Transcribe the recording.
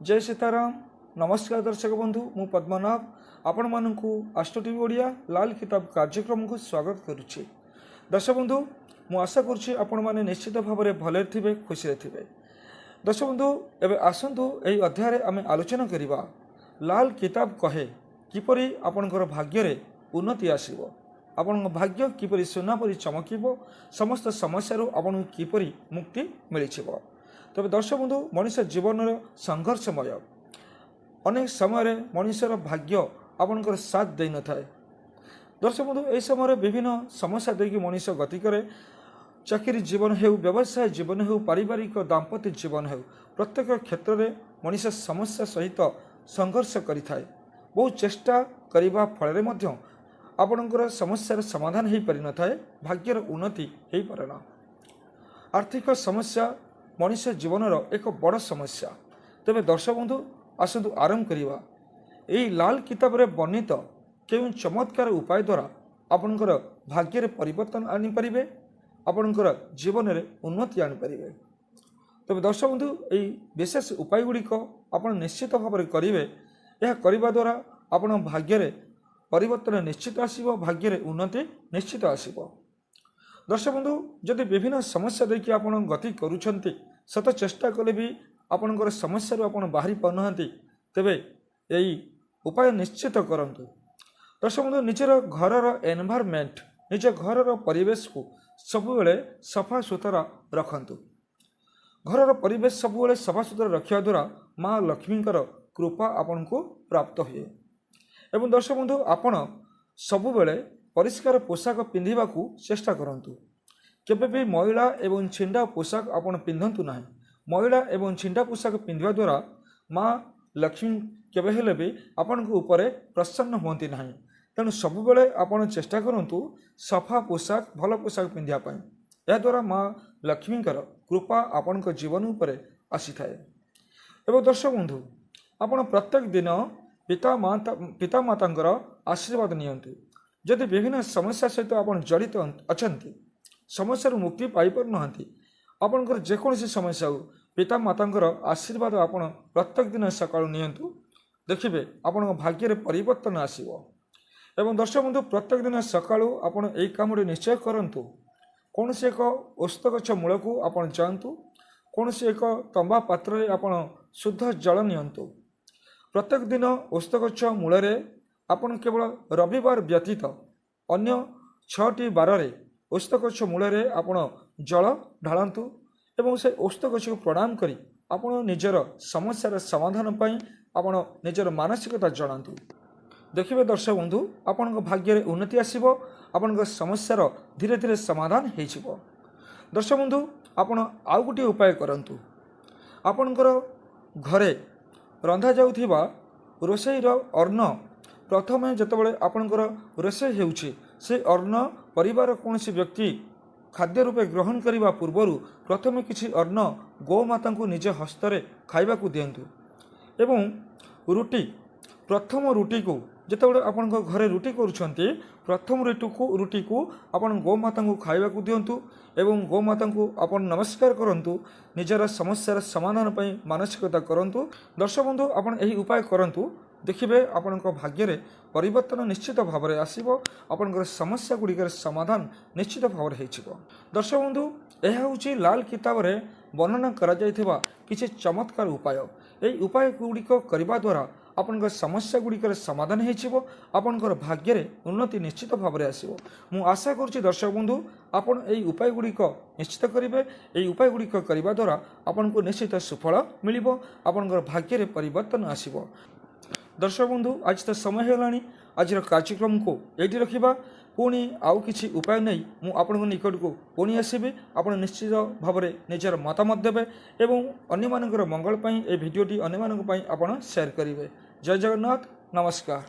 जय सीताराम। नमस्कार दर्शक बंधु, मु पद्मनाभ आपण मानू आस्ट्रो टीवी ओडिया लाल किताब कार्यक्रम को स्वागत करुच्ची। दर्शक बंधु, मु आशा करुच्ची आपण माने निश्चित भाव में भले थे, खुशी थे। दर्शक बंधु, एवं आसतु यही अध्याय आम आलोचना करवा लाल किताब कहे किपरि आपणकर भाग्य रे उन्नति आसीबो, आपण भाग्य किपरि सुना परि चमकिबो, समस्त समस्या आपन किपरि मुक्ति मिलिछिबो। तबे दर्शक बंधु, मनुष्य जीवन संघर्षमय, अनेक समय मनुष्यर भाग्य आपणकर साथ दे न थाए। दर्शक बंधु, यह समय विभिन्न समस्या देखिए मनुष्य गति करे। चाकरी जीवन हो, व्यवसाय जीवन हो, पारिवारिक दाम्पत्य जीवन हो, प्रत्येक क्षेत्र में मनुष्य समस्या सहित संघर्ष करिथाए। बहुत चेष्टा करने फल आपणकर समस्यार समाधान हो पारि न थाए, भाग्यर उन्नति हो पारे ना। आर्थिक समस्या मनुष्य जीवनर एक बड़ समस्या। तेरे दर्शक बंधु, आसतु आरंभ करवा यही लाल किताब रे वर्णित केउं चमत्कार उपाय द्वारा आपणकर भाग्य रे परिवर्तन आनीपारे, आपणकर जीवन में उन्नति आनीपारे। तेरे दर्शक बंधु, यही विशेष उपाय गुड़िक आप निश्चित भाव में करेंगे। यह करने द्वारा आपण भाग्य रे परिवर्तन निश्चित आसीबो, भाग्य रे उन्नति निश्चित आसीबो। दर्शक बंधु, जदि विभिन्न समस्या देखिए आप गति करुँच, सत चेष्टा कले भी आपणकर समस्या आप बाहरी पाना, तेबे यही उपाय निश्चित करंतु। दर्शक बंधु, निजर घर एनवायरनमेंट, निज घर परिवेश को सबुबले सफा सुतरा रखंतु। घर परिवेश सबुबले सफा सुतरा रखा द्वारा माँ लक्ष्मीकर कृपा आपन को प्राप्त हुए। एवं दर्शक बंधु, आपण सबुबले परिष्कार पोशाक पिंधिबा को चेष्टा करंतु। केबे भी मैला एवं छिंडा पोशाक आपण पिंधंतु नाही। मैला एवं छिंडा पोशाक पिंधिबा द्वारा माँ लक्ष्मी केबे हेले भी आपण को ऊपर प्रसन्न होती नाही। तेणु सबुबले आपण चेष्टा करंतु सफा पोशाक, भल पोशाक पिंधिया पई। या द्वारा माँ लक्ष्मीकर कृपा आपण को जीवन ऊपर आसी थाए। एवं दर्शक बंधु, आपण प्रत्येक दिन पिता मातांकर आशीर्वाद नियंतु। जदि विभिन्न समस्या सहित आप जड़ित अच्छा, समस्या मुक्ति पाई पारना, आपणकर जेकोसी समस्या हो, पिता मातांकर आशीर्वाद आप प्रत्येक दिन सकाळु नियंतु। देखिए आपण भाग्य रे परिवर्तन आसीबो। एवं दर्शक बंधु, प्रत्येक दिन सकाळु आपण एई कामडे निश्चय करंतु। कौन से एक औषध गछ मूल को आपण जातु, कौन से एक तंबा पात्र रे आपण शुद्ध जल नियंतु। प्रत्येक दिन औषध गछ मूल रे आपण केवल रविवार व्यतीत अन्य 6टी बार रे औषध गछ मूल रे आपण जल ढालतु एवं से औषध गछ को प्रणाम करी आपण निजर समस्यार समाधान पाई आपण निजर मानसिकता जणातु। देखिए दर्शक बंधु, आपण भाग्य रे उन्नति आसीबो, आपण समस्यार धीरे धीरे समाधान हेजिबो। दर्शक बंधु, आपण आउ गोटे उपाय करंतु। आपणकर घरे रंधा जाउथिबा रोषेईर अन्न प्रथमे जतबले आपणकर रोषेई हेउछि, से अन्न परिवार कौन व्यक्ति खाद्य रूपे ग्रहण करने पूर्व प्रथमे किछि अन्न गोमाता को निज हस्तरे खाइबा को दियंतु। एवं रुटी, प्रथम रुटी को जितेबाला आपण घरे रुटी करुछंती, प्रथम रुटी को आपण गोमाता को खाइबा को दियंतु एवं गोमाता को आपण नमस्कार करंतु। निजर समस्यार समाधान पई मानसिकता करंतु। दर्शक बंधु, आपण एही उपाय करंतु। देखिए आपण भाग्य रे परिवर्तन निश्चित भाव में आसीबो, आपण समस्या गुड़िकर समाधान निश्चित भाव में हो। दर्शक बंधु, यह हूँ लाल किताब रे वर्णना करा जायथिबा किछि चमत्कार उपाय। यही उपाय गुड़िक करने द्वारा आपण समस्या गुड़िकर समाधान हो, आपण भाग्य रे उन्नति निश्चित भाव में आसीबो। मु आशा करुच्ची दर्शक बंधु, आपण यही उपाय गुड़िक निश्चित करेंगे। यही उपाय गुड़िक करने द्वारा आपण को निश्चित सुफल मिलिबो, आपण भाग्य रे परिवर्तन आसीबो। दर्शक बंधु, आज तो समय होलानी, आज कार्यक्रम को ये रखा। पुणी आउ किछि उपाय नहीं मु आपन निकट को पुणी आसबि। आपण निश्चित भाव में निजर मतामत देवे एवं अन्य मानकर मंगल पाई ए भिडियोटी अन्य मानक पाई आपण शेयर करेंगे। जय जगन्नाथ, नमस्कार।